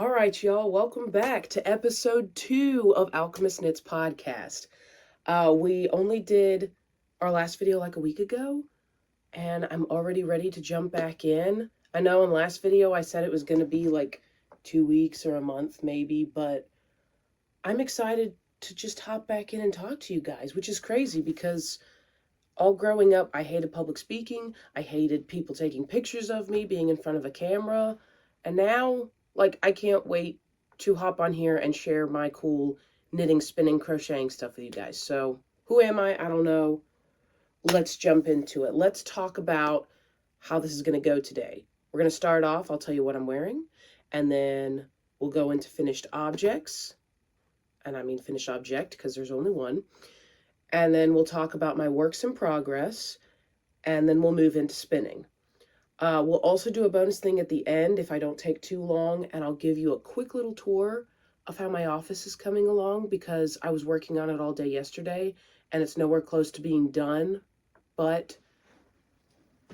All right, y'all, welcome back to episode 2 of Alchemist Knits podcast. We only did our last video like a week ago, and I'm already ready to jump back in. I know in last video I said it was going to be like 2 weeks or a month maybe, but I'm excited to just hop back in and talk to you guys, which is crazy because all growing up I hated public speaking. I hated people taking pictures of me, being in front of a camera, and now I can't wait to hop on here and share my cool knitting, spinning, crocheting stuff with you guys. So, who am I? I don't know. Let's jump into it. Let's talk about how this is going to go today. We're going to start off, I'll tell you what I'm wearing, and then we'll go into finished objects. And I mean finished object because there's only one. And then we'll talk about my works in progress, and then we'll move into spinning. We'll also do a bonus thing at the end if I don't take too long, and I'll give you a quick little tour of how my office is coming along because I was working on it all day yesterday and it's nowhere close to being done, but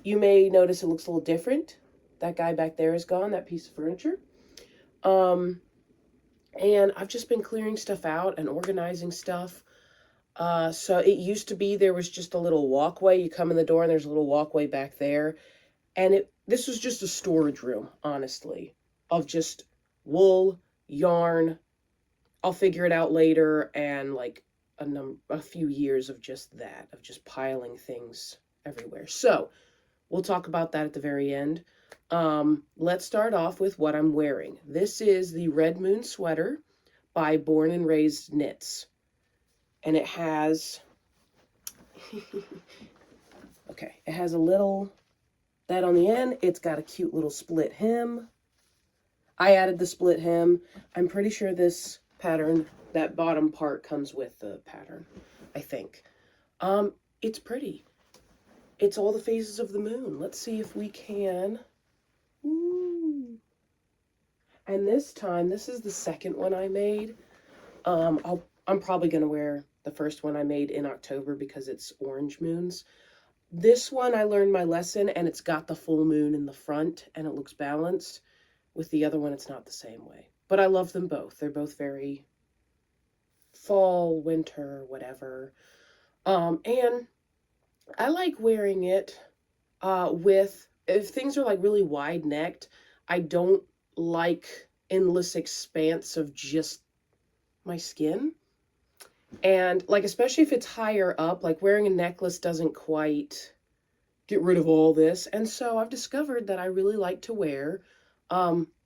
you may notice it looks a little different. That guy back there is gone, that piece of furniture. And I've just been clearing stuff out and organizing stuff. So it used to be there was just a little walkway. You come in the door and there's a little walkway back there. And this was just a storage room, honestly, of just wool, yarn. I'll figure it out later, and like a few years of just that, of just piling things everywhere. So we'll talk about that at the very end. Let's start off with what I'm wearing. This is the Red Moon sweater by Born and Raised Knits. And it has, okay, it has a little... that on the end, it's got a cute little split hem. I added the split hem. I'm pretty sure this pattern, that bottom part comes with the pattern, I think. It's pretty. It's all the phases of the moon. Let's see if we can. Ooh. And this time, this is the second one I made. I'm probably going to wear the first one I made in October because it's orange moons. This one, I learned my lesson, and it's got the full moon in the front, and it looks balanced. With the other one, it's not the same way. But I love them both. They're both very fall, winter, whatever. And I like wearing it if things are like really wide-necked, I don't like endless expanse of just my skin. And like, especially if it's higher up, like wearing a necklace doesn't quite get rid of all this. And so I've discovered that I really like to wear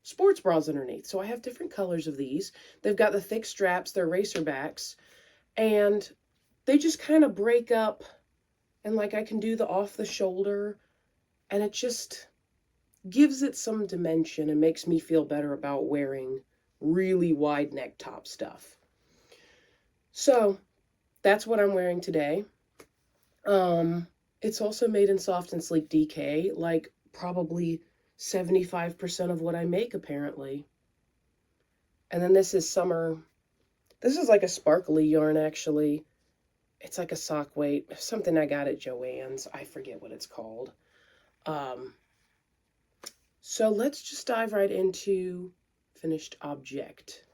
sports bras underneath. So I have different colors of these. They've got the thick straps, they're racer backs, and they just kind of break up, and like I can do the off the shoulder, and it just gives it some dimension and makes me feel better about wearing really wide neck top stuff. So that's what I'm wearing today. It's also made in soft and sleek DK, like probably 75% of what I make apparently. And then this is summer. This is like a sparkly yarn actually. It's like a sock weight, something I got at Joann's. I forget what it's called. So let's just dive right into finished object.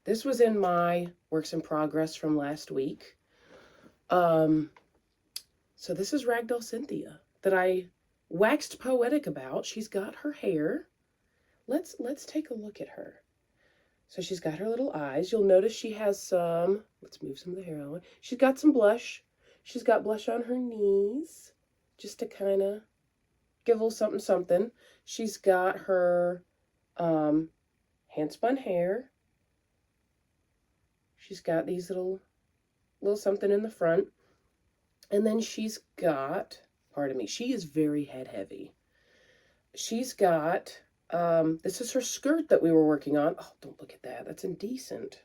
This was in my works in progress from last week. So this is Ragdoll Cynthia that I waxed poetic about. She's got her hair. Let's take a look at her. So she's got her little eyes. You'll notice she has some, let's move some of the hair out of the way. She's got some blush. She's got blush on her knees, just to kind of give a little something something. She's got her handspun hair. She's got these little something in the front. And then she's got, pardon me, she is very head heavy. She's got, this is her skirt that we were working on. Oh, don't look at that. That's indecent.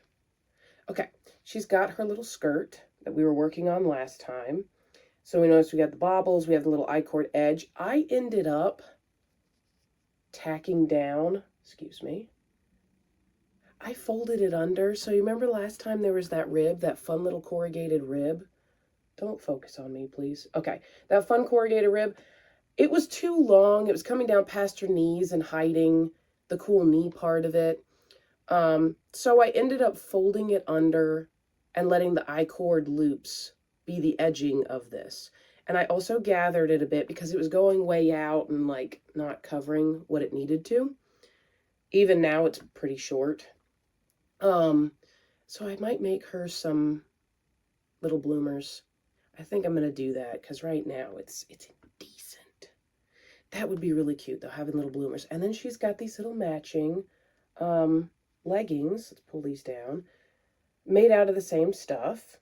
Okay, she's got her little skirt that we were working on last time. So we noticed we got the bobbles, we have the little I-cord edge. I ended up tacking down, excuse me, I folded it under. So you remember last time there was that rib, that fun little corrugated rib? Don't focus on me, please. Okay, that fun corrugated rib. It was too long. It was coming down past her knees and hiding the cool knee part of it. So I ended up folding it under and letting the I-cord loops be the edging of this. And I also gathered it a bit because it was going way out and like not covering what it needed to. Even now it's pretty short. So I might make her some little bloomers. I think I'm gonna do that because right now it's indecent. That would be really cute though, having little bloomers. And then she's got these little matching leggings. Let's pull these down. Made out of the same stuff.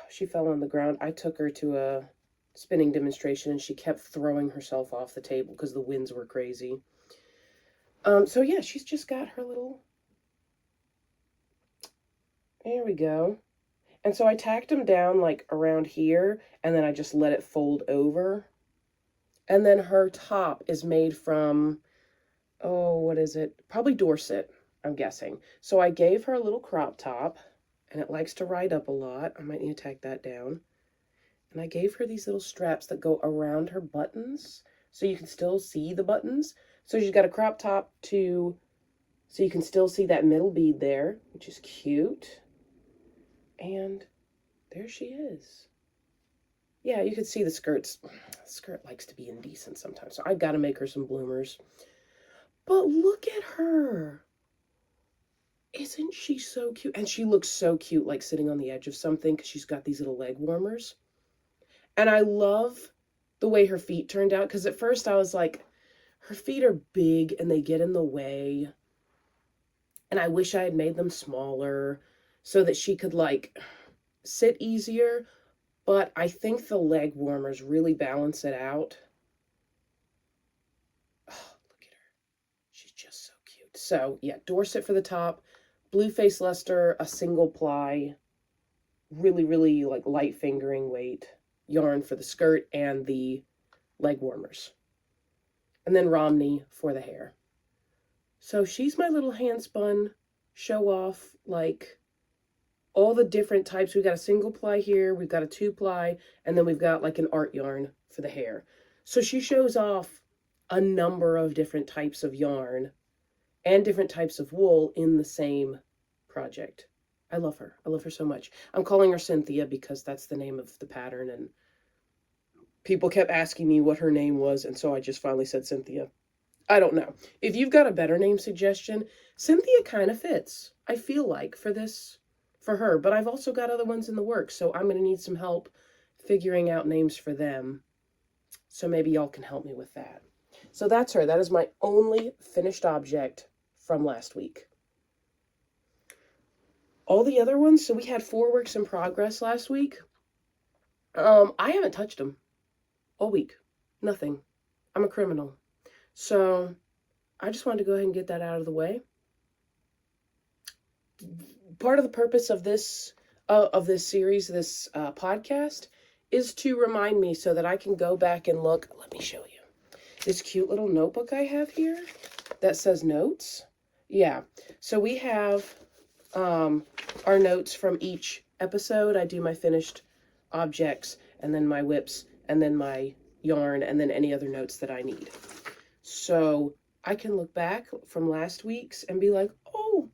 She fell on the ground. I took her to a spinning demonstration and she kept throwing herself off the table because the winds were crazy. So yeah, she's just got her little, there we go. And so I tacked them down like around here and then I just let it fold over. And then her top is made from, oh, what is it? Probably Dorset, I'm guessing. So I gave her a little crop top and it likes to ride up a lot. I might need to tack that down. And I gave her these little straps that go around her buttons so you can still see the buttons. So she's got a crop top too, so you can still see that middle bead there, which is cute. And there she is. Yeah, you can see the skirts. The skirt likes to be indecent sometimes, so I've got to make her some bloomers. But look at her. Isn't she so cute? And she looks so cute, like sitting on the edge of something because she's got these little leg warmers. And I love the way her feet turned out because at first I was like, her feet are big and they get in the way. And I wish I had made them smaller so that she could like sit easier. But I think the leg warmers really balance it out. Oh, look at her. She's just so cute. So yeah, Dorset for the top, blue face luster, a single ply, really, really like light fingering weight yarn for the skirt and the leg warmers. And then Romney for the hair. So she's my little hand spun show off, like all the different types. We've got a single ply here, we've got a 2-ply, and then we've got like an art yarn for the hair. So she shows off a number of different types of yarn and different types of wool in the same project. I love her. I love her so much. I'm calling her Cynthia because that's the name of the pattern, and people kept asking me what her name was, and so I just finally said Cynthia. I don't know. If you've got a better name suggestion, Cynthia kind of fits, I feel like, for her. But I've also got other ones in the works, so I'm going to need some help figuring out names for them. So maybe y'all can help me with that. So that's her. That is my only finished object from last week. All the other ones, so we had 4 works in progress last week. I haven't touched them all week. Nothing. I'm a criminal. So I just wanted to go ahead and get that out of the way. Part of the purpose of this series, this podcast, is to remind me so that I can go back and look. Let me show you this cute little notebook I have here that says notes. Yeah, so we have our notes from each episode. I do my finished objects and then my whips and then my yarn and then any other notes that I need. So I can look back from last week's and be like, oh,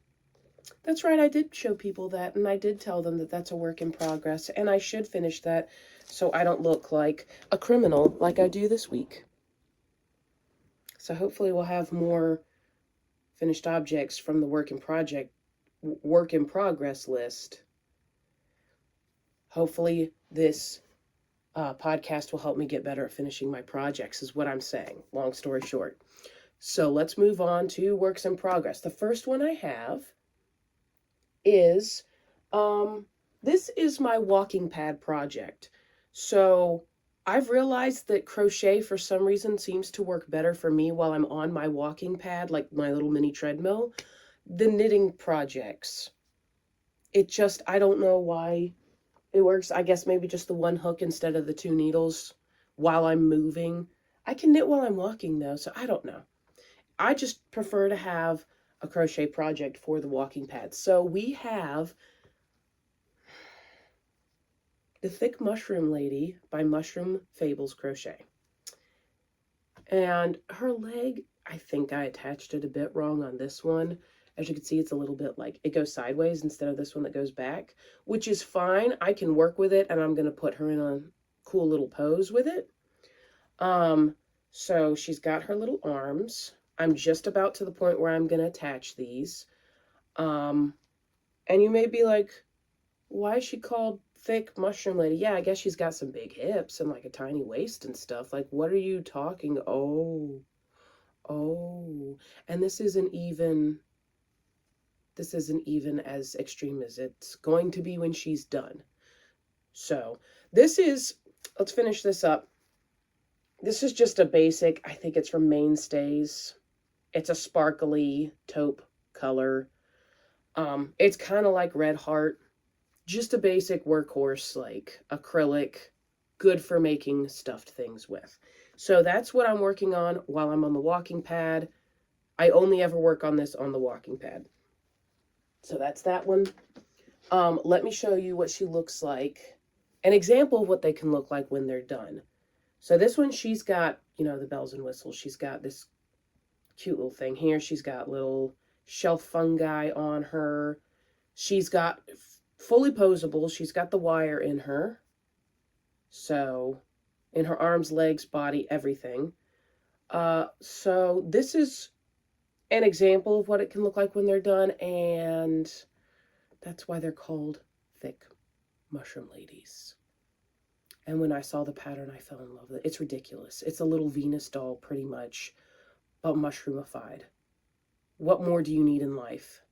that's right, I did show people that, and I did tell them that that's a work in progress, and I should finish that so I don't look like a criminal like I do this week. So hopefully we'll have more finished objects from the work in progress list. Hopefully this podcast will help me get better at finishing my projects, is what I'm saying. Long story short. So let's move on to works in progress. The first one I have is, this is my walking pad project. So I've realized that crochet for some reason seems to work better for me while I'm on my walking pad, like my little mini treadmill, than knitting projects. It just, I don't know why it works. I guess maybe just the one hook instead of the 2 needles while I'm moving. I can knit while I'm walking though, so I don't know. I just prefer to have a crochet project for the walking pad. So we have the Thicc Mushroom Lady by Mushroom Fables Crochet. And her leg, I think I attached it a bit wrong on this one. As you can see, it's a little bit like it goes sideways instead of this one that goes back, which is fine. I can work with it, and I'm going to put her in a cool little pose with it. So she's got her little arms. I'm just about to the point where I'm going to attach these. And you may be like, why is she called Thicc Mushroom Lady? Yeah, I guess she's got some big hips and like a tiny waist and stuff. Like, what are you talking? Oh, and this isn't even as extreme as it's going to be when she's done. So let's finish this up. This is just a basic, I think it's from Mainstays. It's a sparkly taupe color. It's kind of like Red Heart. Just a basic workhorse, like acrylic, good for making stuffed things with. So that's what I'm working on while I'm on the walking pad. I only ever work on this on the walking pad. So that's that one. Let me show you what she looks like. An example of what they can look like when they're done. So this one, she's got, the bells and whistles. She's got this cute little thing here. She's got little shelf fungi on her. She's got fully posable. She's got the wire in her. So in her arms, legs, body, everything. So this is an example of what it can look like when they're done, and that's why they're called Thicc Mushroom Ladies. And when I saw the pattern, I fell in love with it. It's ridiculous. It's a little Venus doll, pretty much, but mushroomified. What more do you need in life?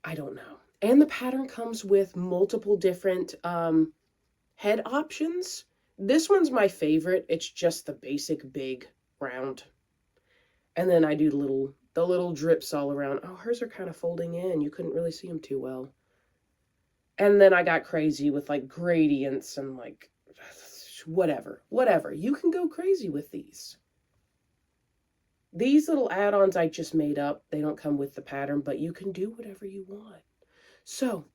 I don't know. And the pattern comes with multiple different head options. This one's my favorite. It's just the basic big round. And then I do the little drips all around. Oh, hers are kind of folding in. You couldn't really see them too well. And then I got crazy with like gradients and like whatever. You can go crazy with these. These little add-ons I just made up. They don't come with the pattern, but you can do whatever you want. So,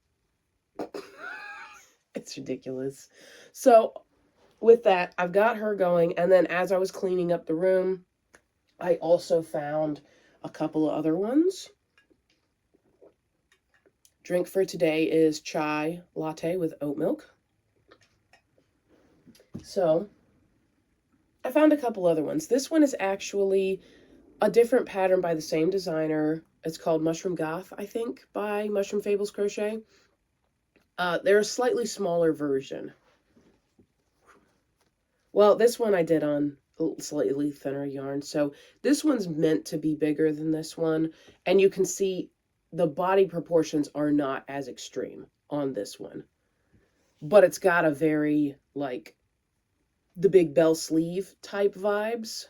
it's ridiculous. So, with that, I've got her going. And then as I was cleaning up the room, I also found a couple of other ones. Drink for today is chai latte with oat milk. So, I found a couple other ones. This one is actually a different pattern by the same designer. It's called Mushroom Goth, I think, by Mushroom Fables Crochet. They're a slightly smaller version. Well, this one I did on slightly thinner yarn. So this one's meant to be bigger than this one. And you can see the body proportions are not as extreme on this one. But it's got a very, like, the big bell sleeve type vibes.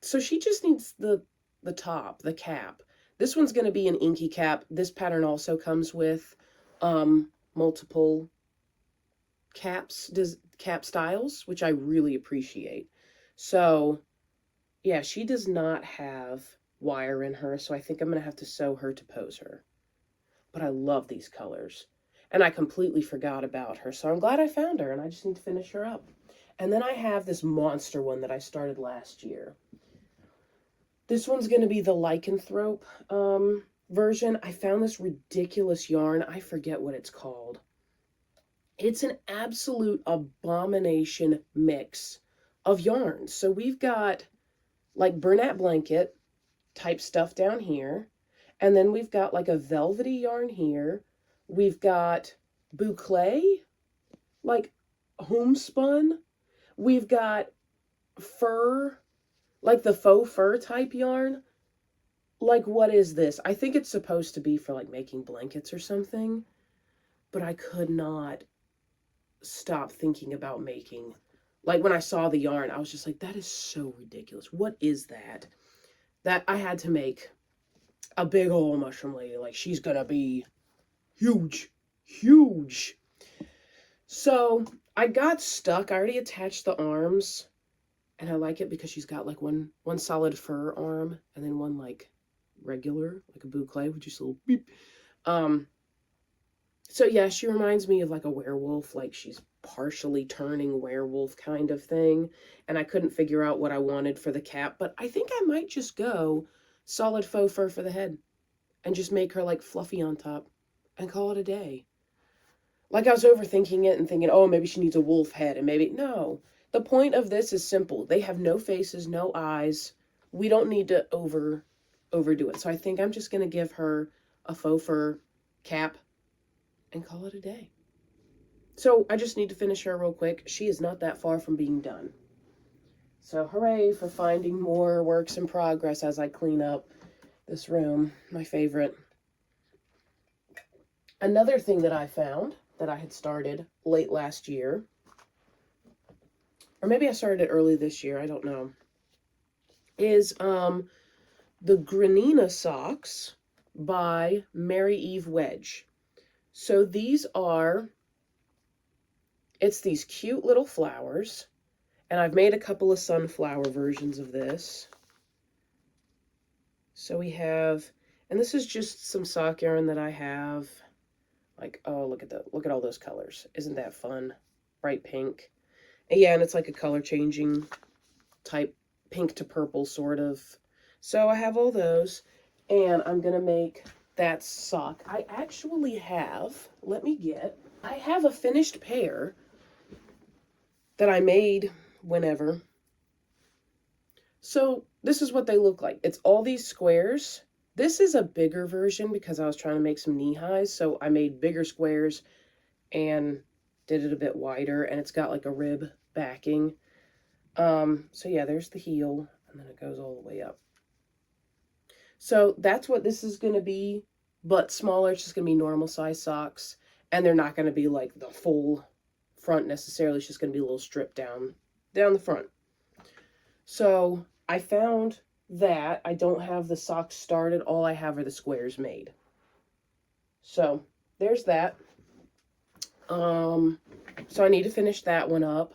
So she just needs the top, the cap. This one's going to be an inky cap. This pattern also comes with multiple cap styles, which I really appreciate. So, yeah, she does not have wire in her, so I think I'm going to have to sew her to pose her. But I love these colors. And I completely forgot about her, so I'm glad I found her, and I just need to finish her up. And then I have this monster one that I started last year. This one's going to be the lycanthrope version. I found this ridiculous yarn. I forget what it's called. It's an absolute abomination mix of yarns. So we've got like Bernat blanket type stuff down here. And then we've got like a velvety yarn here. We've got boucle, like homespun. We've got fur, like the faux fur type yarn. Like, what is this? I think it's supposed to be for like making blankets or something. But I could not stop thinking about making. Like, when I saw the yarn, I was just like, that is so ridiculous. What is that? That I had to make a big old mushroom lady. Like, she's gonna be huge. Huge. So, I got stuck. I already attached the arms. And I like it because she's got like one solid fur arm and then one like regular, like a boucle, with just a little beep. So yeah, she reminds me of like a werewolf, like she's partially turning werewolf kind of thing. And I couldn't figure out what I wanted for the cap, but I think I might just go solid faux fur for the head and just make her like fluffy on top and call it a day. Like I was overthinking it and thinking, oh, maybe she needs a wolf head, and maybe, no. The point of this is simple. They have no faces, no eyes. We don't need to overdo it. So I think I'm just going to give her a faux fur cap and call it a day. So I just need to finish her real quick. She is not that far from being done. So hooray for finding more works in progress as I clean up this room, my favorite. Another thing that I found that I had started late last year, or maybe I started it early this year, I don't know, is the Granina socks by Mary Eve Wedge. So these are, it's these cute little flowers, and I've made a couple of sunflower versions of this. So we have, and this is just some sock yarn that I have. Like, oh, look at all those colors. Isn't that fun? Bright pink. And yeah, and it's like a color changing type pink to purple sort of. So I have all those, and I'm going to make that sock. I actually have, I have a finished pair that I made whenever. So this is what they look like. It's all these squares. This is a bigger version because I was trying to make some knee highs. So I made bigger squares and did it a bit wider, and it's got like a rib backing. So yeah, there's the heel, and then it goes all the way up. So that's what this is going to be, but smaller. It's just going to be normal size socks, and they're not going to be like the full front necessarily. It's just going to be a little strip down the front. So I found that I don't have the socks started. All I have are the squares made. So there's that. So I need to finish that one up.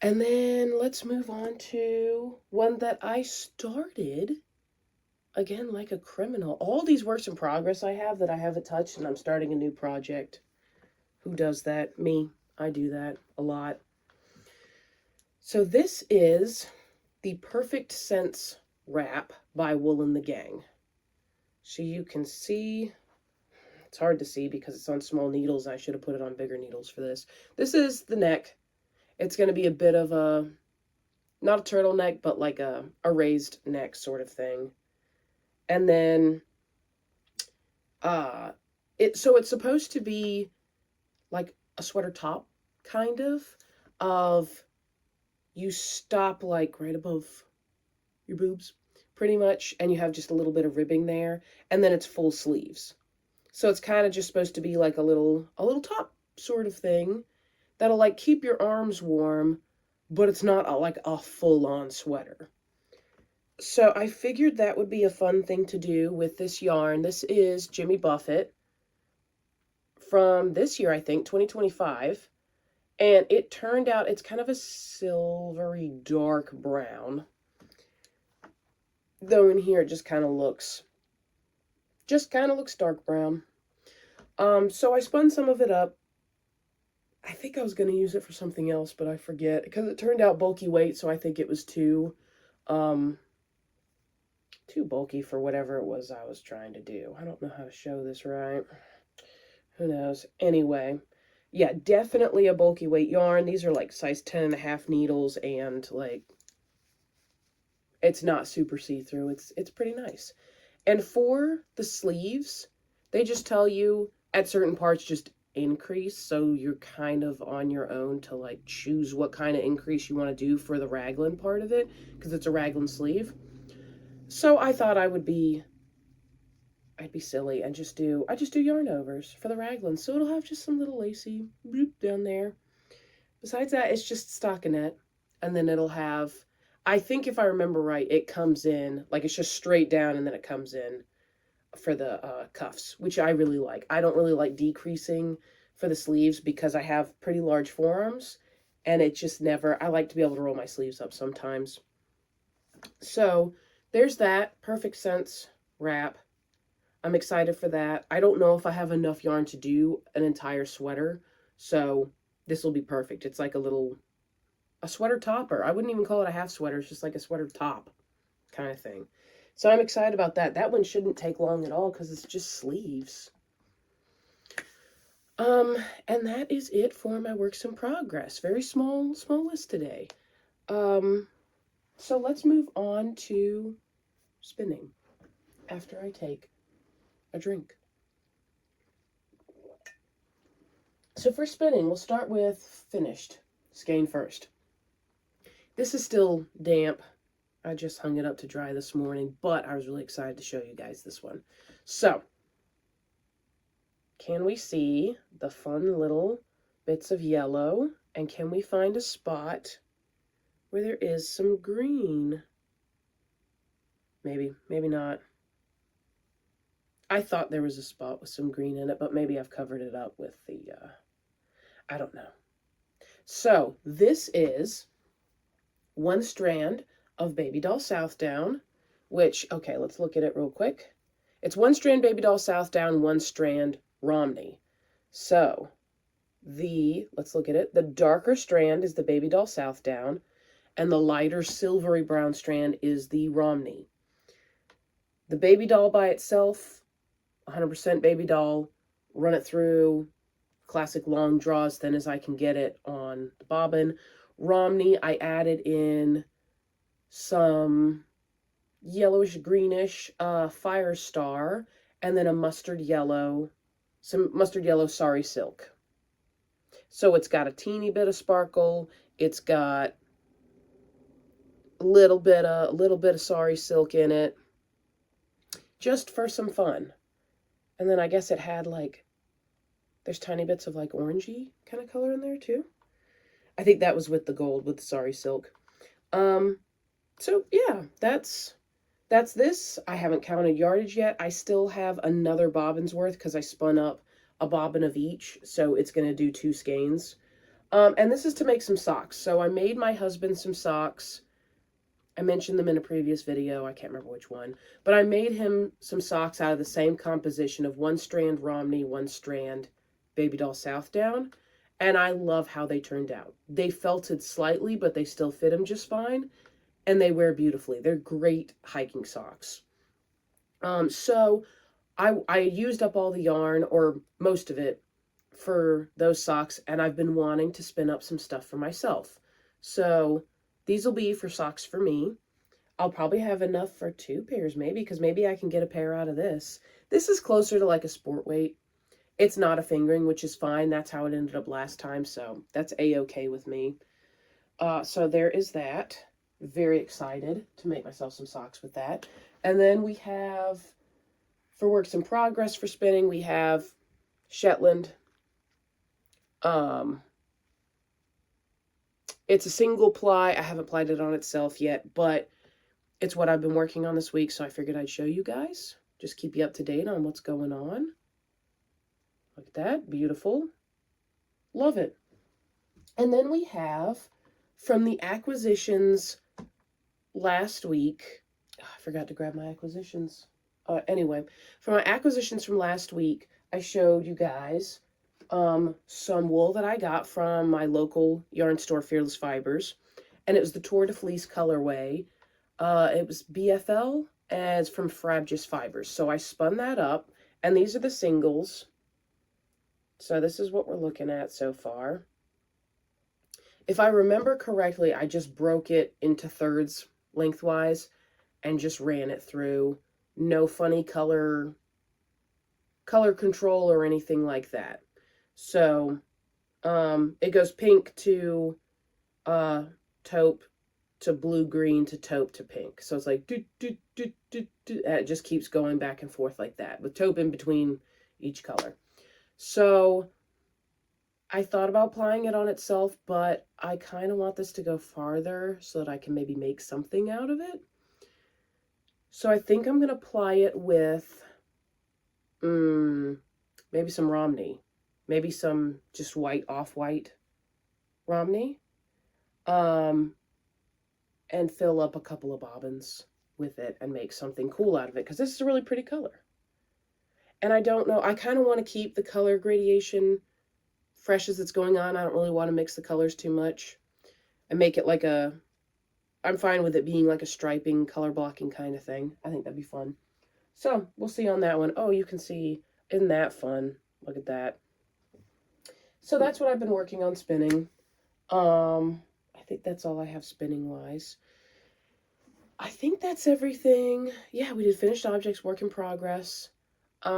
And then let's move on to one that I started, again, like a criminal. All these works in progress I have that I haven't touched, and I'm starting a new project. Who does that? Me. I do that a lot. So this is the Perfect Sense wrap by Wool and the Gang. So you can see, it's hard to see because it's on small needles. I should have put it on bigger needles for this. This is the neck. It's going to be a bit of a, not a turtleneck, but like a raised neck sort of thing. And then, so it's supposed to be like a sweater top, kind of you stop like right above your boobs, pretty much, and you have just a little bit of ribbing there, and then it's full sleeves. So it's kind of just supposed to be like a little top sort of thing that'll like keep your arms warm, but it's not like a full-on sweater. So I figured that would be a fun thing to do with this yarn. This is Jimmy Buffett from this year, I think, 2025. And it turned out, it's kind of a silvery dark brown. Though in here it just kind of looks dark brown. So I spun some of it up. I think I was going to use it for something else, but I forget. Because it turned out bulky weight, so I think it was too bulky for whatever it was I was trying to do. I don't know how to show this right. Who knows? Anyway, yeah, definitely a bulky weight yarn. These are like size 10.5 needles, and like, it's not super see-through. It's pretty nice. And for the sleeves, they just tell you at certain parts just increase, so you're kind of on your own to like choose what kind of increase you want to do for the raglan part of it, because it's a raglan sleeve. So I thought I'd be silly and just do yarn overs for the raglan, so it'll have just some little lacy bloop down there. Besides that, it's just stockinette, and then it'll have, I think if I remember right, it comes in like it's just straight down, and then it comes in for the cuffs, which I really like. I don't really like decreasing for the sleeves because I have pretty large forearms, and it just never, I like to be able to roll my sleeves up sometimes. So there's that Perfect Sense wrap. I'm excited for that. I don't know if I have enough yarn to do an entire sweater, so this will be perfect. It's like a sweater topper. I wouldn't even call it a half sweater. It's just like a sweater top kind of thing. So I'm excited about that. That one shouldn't take long at all because it's just sleeves. And that is it for my works in progress. Very small list today. So let's move on to spinning after I take a drink. So for spinning, we'll start with finished skein first. This is still damp. I just hung it up to dry this morning, but I was really excited to show you guys this one. So, can we see the fun little bits of yellow? And can we find a spot where there is some green? Maybe, maybe not. I thought there was a spot with some green in it, but maybe I've covered it up with the, I don't know. So, this is one strand of Baby Doll Southdown, which, okay, let's look at it real quick. It's one strand Baby Doll Southdown, one strand Romney. So, let's look at it. The darker strand is the Baby Doll Southdown, and the lighter silvery brown strand is the Romney. The Baby Doll by itself, 100% Baby Doll, run it through, classic long draw as thin as I can get it on the bobbin. Romney, I added in some yellowish greenish Fire Star, and then a mustard yellow, some mustard yellow Sari Silk. So it's got a teeny bit of sparkle. It's got a little bit of Sari Silk in it, just for some fun. And then I guess it had like, there's tiny bits of like orangey kind of color in there too. I think that was with the gold, with the Sari Silk. So yeah, that's this. I haven't counted yardage yet. I still have another bobbin's worth because I spun up a bobbin of each, so it's going to do 2 skeins. And this is to make some socks. So I made my husband some socks. I mentioned them in a previous video. I can't remember which one. But I made him some socks out of the same composition of 1 strand Romney, 1 strand Baby Doll Southdown. And I love how they turned out. They felted slightly, but they still fit him just fine. And they wear beautifully. They're great hiking socks. So I used up all the yarn, or most of it, for those socks. And I've been wanting to spin up some stuff for myself. So these will be for socks for me. I'll probably have enough for 2 pairs maybe, because maybe I can get a pair out of this. This is closer to like a sport weight. It's not a fingering, which is fine. That's how it ended up last time, so that's a-okay with me. So there is that. Very excited to make myself some socks with that. And then we have, for works in progress for spinning, we have Shetland. It's a single ply. I haven't plied it on itself yet, but it's what I've been working on this week, so I figured I'd show you guys. Just keep you up to date on what's going on. Look at that. Beautiful. Love it. And then we have, from the acquisitions last week, I forgot to grab my acquisitions. Anyway, from my acquisitions from last week, I showed you guys some wool that I got from my local yarn store, Fearless Fibers. And it was the Tour de Fleece colorway. It was BFL, and it's from Frabjous Fibers. So I spun that up, and these are the singles. So this is what we're looking at so far. If I remember correctly, I just broke it into thirds lengthwise and just ran it through. No funny color control or anything like that. So it goes pink to taupe to blue-green to taupe to pink. So it's like do, do, do, do, do. And it just keeps going back and forth like that, with taupe in between each color. So I thought about applying it on itself, but I kind of want this to go farther so that I can maybe make something out of it. So I think I'm going to apply it with maybe some Romney. Maybe some just white, off-white Romney. And fill up a couple of bobbins with it and make something cool out of it, because this is a really pretty color. And I don't know, I kind of want to keep the color gradation fresh as it's going on. I don't really want to mix the colors too much and make it like a, I'm fine with it being like a striping, color blocking kind of thing. I think that'd be fun. So we'll see on that one. Oh, you can see, isn't that fun? Look at that. So that's what I've been working on spinning. I think that's all I have spinning wise. I think that's everything. Yeah, we did finished objects, work in progress. We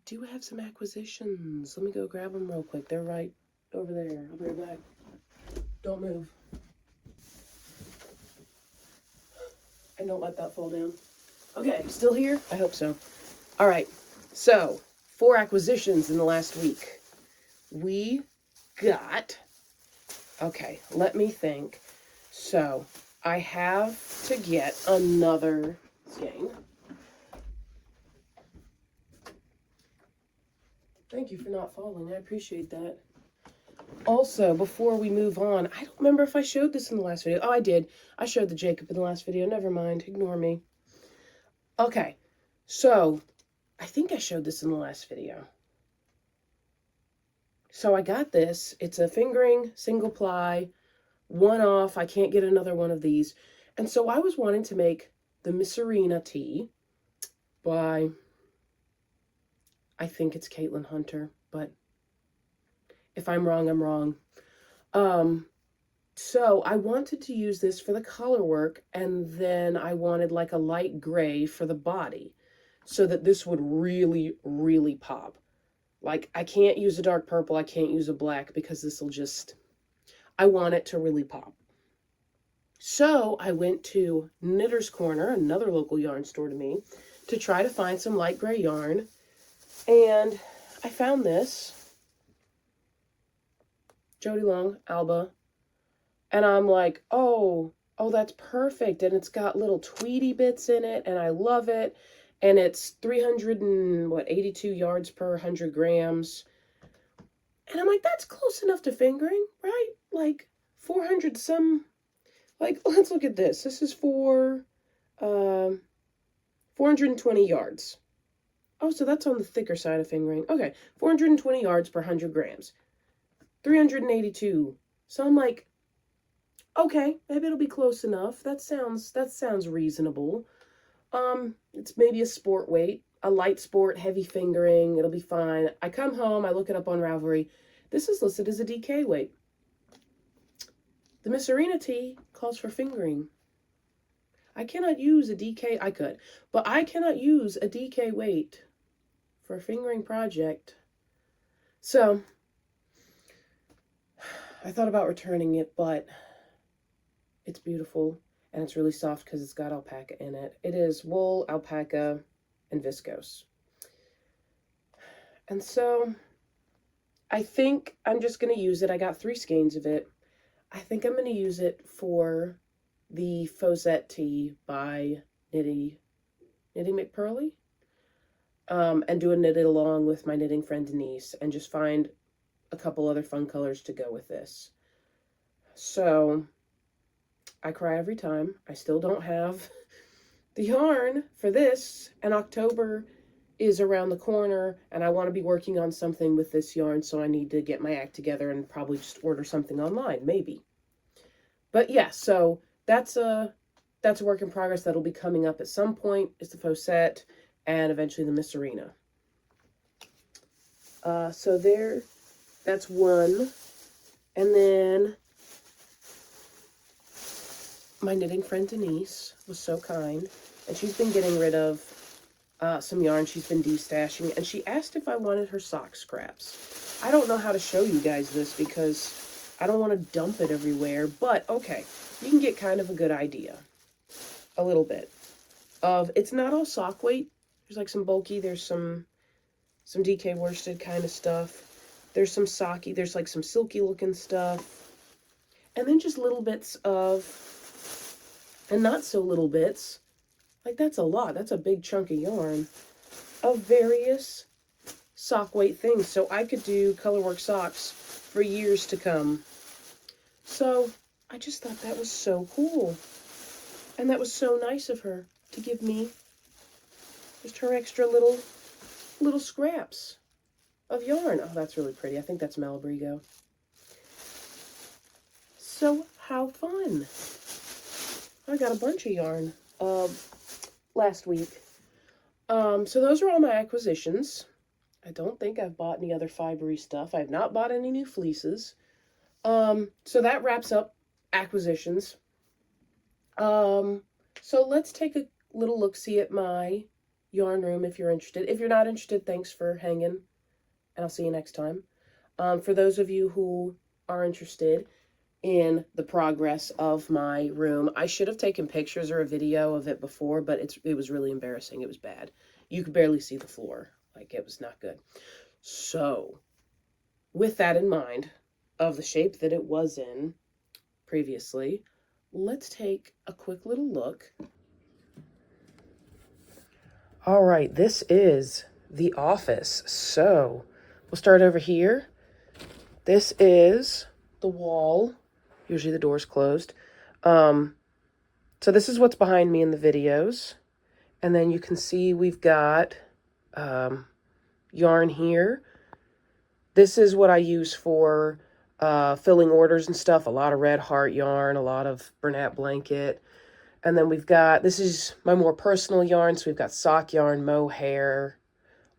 do have some acquisitions. Let me go grab them real quick. They're right over there. I'll be right back. Don't move. And don't let that fall down. Okay, still here? I hope so. All right, so 4 acquisitions in the last week. We got, okay, let me think. So I have to get another skein. Thank you for not falling. I appreciate that. Also, before we move on, I don't remember if I showed this in the last video. Oh, I did. I showed the Jacob in the last video. Never mind. Ignore me. Okay, so I think I showed this in the last video. So I got this. It's a fingering, single ply, one off. I can't get another one of these. And so I was wanting to make the Miss Arena tee by, I think it's Caitlin Hunter, but if I'm wrong, I'm wrong. So I wanted to use this for the color work, and then I wanted like a light gray for the body so that this would really, really pop. Like, I can't use a dark purple, I can't use a black because this will just, I want it to really pop. So I went to Knitter's Corner, another local yarn store to me, to try to find some light gray yarn. And I found this, Jody Long, Alba. And I'm like, oh, that's perfect. And it's got little tweedy bits in it, and I love it. And it's 382 yards per 100 grams. And I'm like, that's close enough to fingering, right? Like 400 some, like, let's look at this. This is for 420 yards. Oh, so that's on the thicker side of fingering. Okay, 420 yards per 100 grams. 382. So I'm like, okay, maybe it'll be close enough. That sounds reasonable. It's maybe a sport weight, a light sport, heavy fingering. It'll be fine. I come home, I look it up on Ravelry. This is listed as a DK weight. The Miss Arena tee calls for fingering. I cannot use a DK, I could, but I cannot use a DK weight for a fingering project. So, I thought about returning it, but it's beautiful. And it's really soft because it's got alpaca in it. It is wool, alpaca, and viscose. And so, I think I'm just going to use it. I got 3 skeins of it. I think I'm going to use it for the Fosette tee by Knitty McPurley. And do a knitted along with my knitting friend Denise. And just find a couple other fun colors to go with this. So, I cry every time. I still don't have the yarn for this, and October is around the corner, and I want to be working on something with this yarn, so I need to get my act together and probably just order something online, maybe. But yeah, so that's a work in progress that'll be coming up at some point, is the Fosette, and eventually the Miss Arena. So there, that's one. And then my knitting friend Denise was so kind, and she's been getting rid of some yarn she's been destashing, and she asked if I wanted her sock scraps. I don't know how to show you guys this because I don't want to dump it everywhere, but okay, you can get kind of a good idea, a little bit, of, it's not all sock weight. There's like some bulky, there's some DK worsted kind of stuff. There's some socky, there's like some silky looking stuff. And then just little bits of, and not so little bits, like that's a lot, that's a big chunk of yarn, of various sock weight things. So I could do colorwork socks for years to come. So I just thought that was so cool. And that was so nice of her to give me just her extra little scraps of yarn. Oh, that's really pretty. I think that's Malabrigo. So how fun. I got a bunch of yarn last week. So those are all my acquisitions. I don't think I've bought any other fibery stuff. I've not bought any new fleeces. So that wraps up acquisitions. So let's take a little look-see at my yarn room if you're interested. If you're not interested, thanks for hanging, and I'll see you next time. For those of you who are interested in the progress of my room, I should have taken pictures or a video of it before, but it was really embarrassing. It was bad. You could barely see the floor. Like, it was not good. So, with that in mind, of the shape that it was in previously, let's take a quick little look. All right, this is the office. So we'll start over here. This is the wall. Usually the door's closed. So this is what's behind me in the videos. And then you can see we've got yarn here. This is what I use for filling orders and stuff. A lot of Red Heart yarn, a lot of Bernat blanket. And then we've got, this is my more personal yarn. So we've got sock yarn, mohair,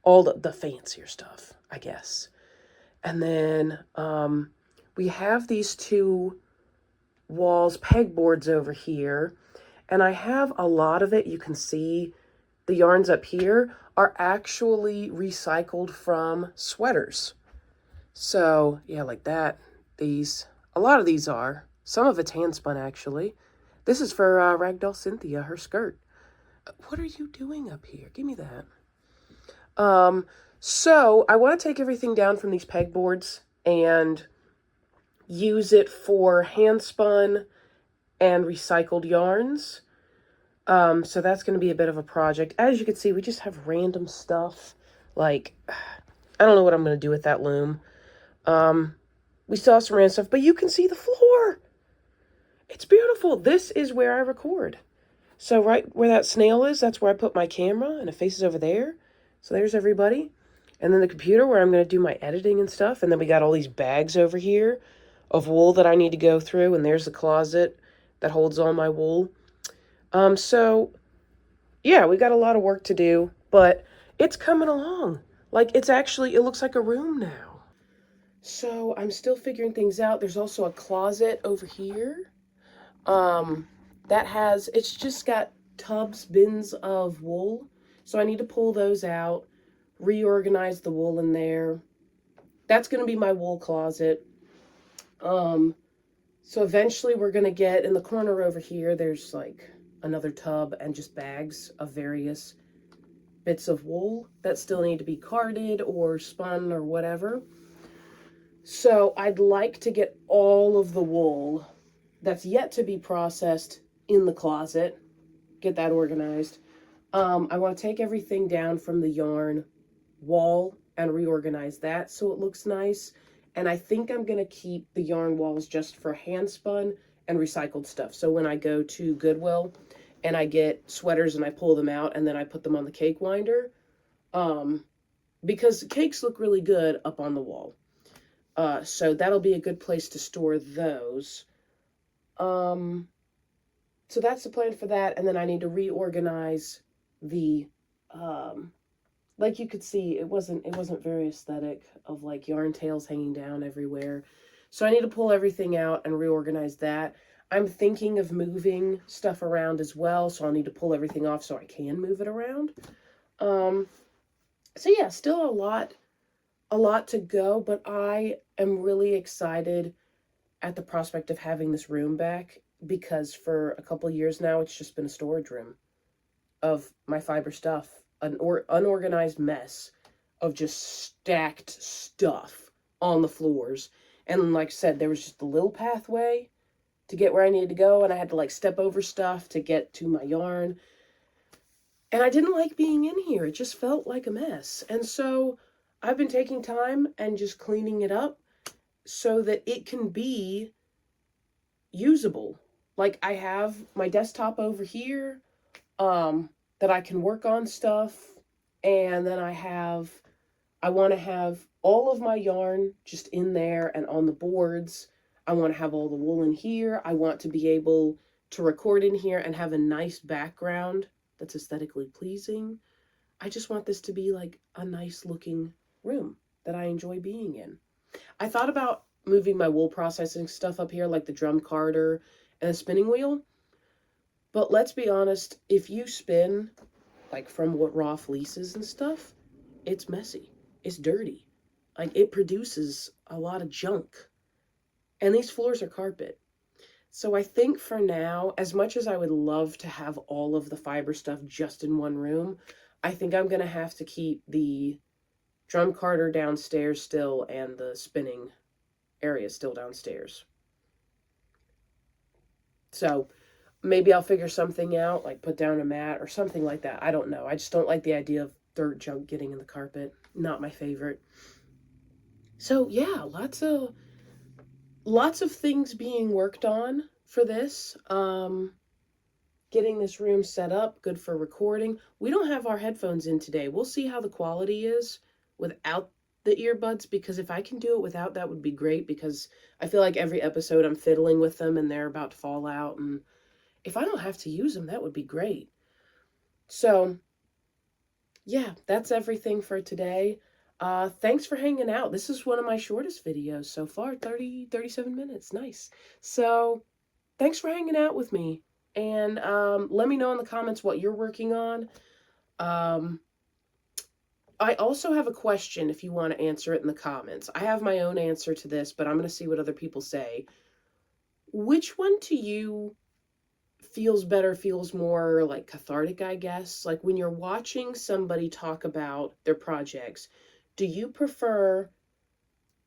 all the fancier stuff, I guess. And then we have these two walls, pegboards over here. And I have a lot of it. You can see the yarns up here are actually recycled from sweaters. So, yeah, like that. A lot of these are. Some of it's handspun, actually. This is for Ragdoll Cynthia, her skirt. What are you doing up here? Give me that. So I want to take everything down from these pegboards and use it for handspun and recycled yarns. So that's going to be a bit of a project. As you can see, we just have random stuff. Like, I don't know what I'm going to do with that loom. We still have some random stuff, but you can see the floor. It's beautiful. This is where I record. So right where that snail is, that's where I put my camera, and it faces over there. So there's everybody. And then the computer where I'm going to do my editing and stuff. And then we got all these bags over here of wool that I need to go through. And there's the closet that holds all my wool. So, yeah, we got a lot of work to do. But it's coming along. Like, it looks like a room now. So I'm still figuring things out. There's also a closet over here. It's just got tubs, bins of wool. So I need to pull those out, reorganize the wool in there. That's going to be my wool closet. So eventually we're going to get in the corner over here, there's like another tub and just bags of various bits of wool that still need to be carded or spun or whatever. So I'd like to get all of the wool that's yet to be processed in the closet, get that organized. I want to take everything down from the yarn wall and reorganize that so it looks nice. And I think I'm going to keep the yarn walls just for handspun and recycled stuff. So when I go to Goodwill and I get sweaters and I pull them out and then I put them on the cake winder, because cakes look really good up on the wall. So that'll be a good place to store those. So that's the plan for that. And then I need to reorganize the, like you could see, it wasn't very aesthetic of like yarn tails hanging down everywhere. So I need to pull everything out and reorganize that. I'm thinking of moving stuff around as well. So I'll need to pull everything off so I can move it around. So yeah, still a lot to go, but I am really excited at the prospect of having this room back, because for a couple of years now, it's just been a storage room of my fiber stuff, an unorganized mess of just stacked stuff on the floors. And like I said, there was just a little pathway to get where I needed to go, and I had to like step over stuff to get to my yarn. And I didn't like being in here. It just felt like a mess. And so I've been taking time and just cleaning it up so that it can be usable. Like, I have my desktop over here that I can work on stuff, and then I want to have all of my yarn just in there and on the boards. I want to have all the wool in here. I want to be able to record in here and have a nice background that's aesthetically pleasing. I just want this to be like a nice looking room that I enjoy being in. I thought about moving my wool processing stuff up here, like the drum carder and the spinning wheel. But let's be honest, if you spin like from what raw fleeces and stuff, it's messy. It's dirty. Like it produces a lot of junk. And these floors are carpet. So I think for now, as much as I would love to have all of the fiber stuff just in one room, I think I'm going to have to keep the drum carder downstairs still and the spinning area still downstairs. So maybe I'll figure something out, like put down a mat or something like that. I don't know. I just don't like the idea of dirt junk getting in the carpet. Not my favorite. So yeah, lots of things being worked on for this. Getting this room set up, good for recording. We don't have our headphones in today. We'll see how the quality is without the earbuds, because if I can do it without, that would be great, because I feel like every episode I'm fiddling with them and they're about to fall out, and if I don't have to use them, that would be great. So yeah, that's everything for today. Thanks for hanging out. This is one of my shortest videos so far, 37 minutes. Nice. So thanks for hanging out with me. And let me know in the comments what you're working on. I also have a question if you want to answer it in the comments. I have my own answer to this, but I'm going to see what other people say. Which one to you feels better, feels more like cathartic, I guess? Like when you're watching somebody talk about their projects, do you prefer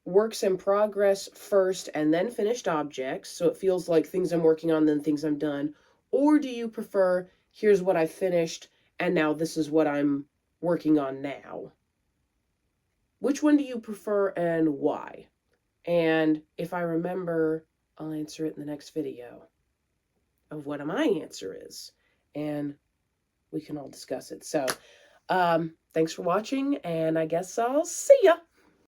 works in progress first and then finished objects, so it feels like things I'm working on, then things I'm done? Or do you prefer, here's what I finished, and now this is what I'm working on now? Which one do you prefer and why? And if I remember, I'll answer it in the next video of what my answer is, and we can all discuss it. So, thanks for watching, and I guess I'll see ya!